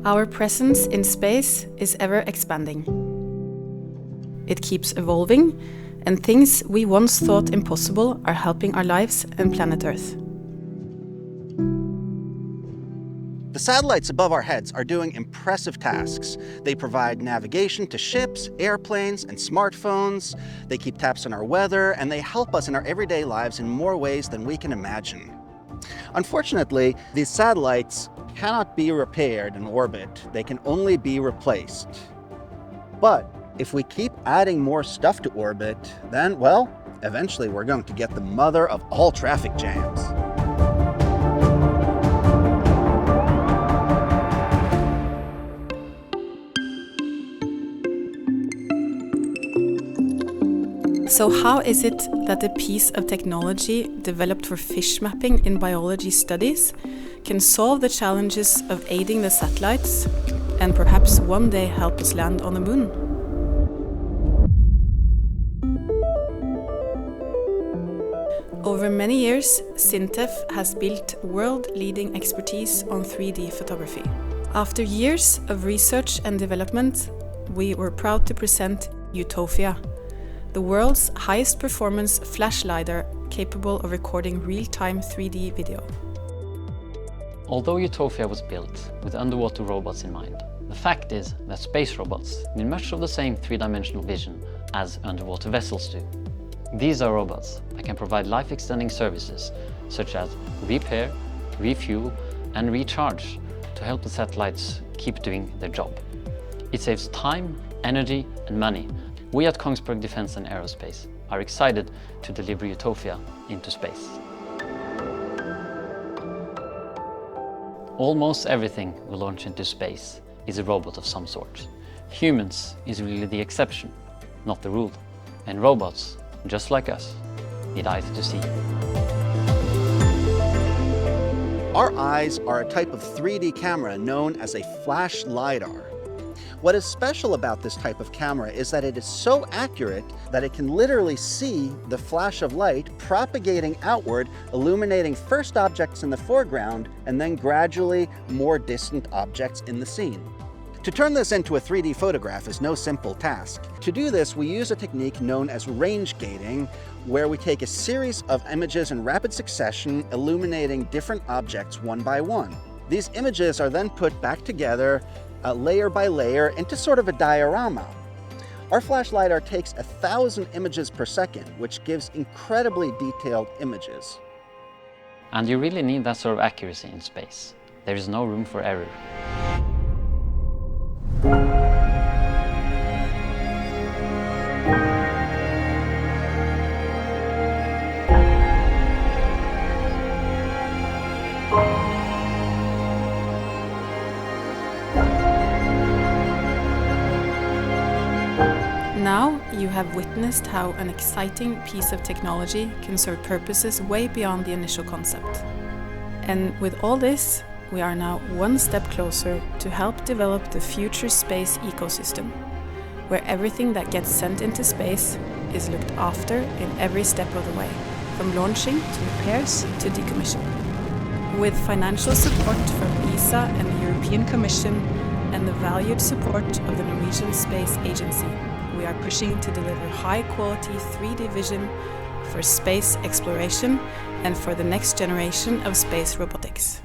Our presence in space is ever expanding. It keeps evolving, and things we once thought impossible are helping our lives and planet Earth. The satellites above our heads are doing impressive tasks. They provide navigation to ships, airplanes, and smartphones. They keep tabs on our weather, and they help us in our everyday lives in more ways than we can imagine. Unfortunately, these satellites cannot be repaired in orbit. They can only be replaced. But if we keep adding more stuff to orbit, then, well, eventually we're going to get the mother of all traffic jams. So how is it that a piece of technology developed for fish mapping in biology studies can solve the challenges of aiding the satellites and perhaps one day help us land on the moon? Over many years, SINTEF has built world-leading expertise on 3D photography. After years of research and development, we were proud to present Utopia, the world's highest performance flash LIDAR capable of recording real-time 3D video. Although Utopia was built with underwater robots in mind, the fact is that space robots need much of the same three-dimensional vision as underwater vessels do. These are robots that can provide life-extending services such as repair, refuel, and recharge to help the satellites keep doing their job. It saves time, energy, and money. We at Kongsberg Defence and Aerospace are excited to deliver Utopia into space. Almost everything we launch into space is a robot of some sort. Humans is really the exception, not the rule. And robots, just like us, need eyes to see. Our eyes are a type of 3D camera known as a flash LIDAR. What is special about this type of camera is that it is so accurate that it can literally see the flash of light propagating outward, illuminating first objects in the foreground and then gradually more distant objects in the scene. To turn this into a 3D photograph is no simple task. To do this, we use a technique known as range gating, where we take a series of images in rapid succession, illuminating different objects one by one. These images are then put back together layer by layer into sort of a diorama. Our flash LIDAR takes 1,000 images per second, which gives incredibly detailed images. And you really need that sort of accuracy in space. There is no room for error. Now you have witnessed how an exciting piece of technology can serve purposes way beyond the initial concept. And with all this, we are now one step closer to help develop the future space ecosystem, where everything that gets sent into space is looked after in every step of the way, from launching to repairs to decommission. With financial support from ESA and the European Commission and the valued support of the Norwegian Space Agency, we are pushing to deliver high-quality 3D vision for space exploration and for the next generation of space robotics.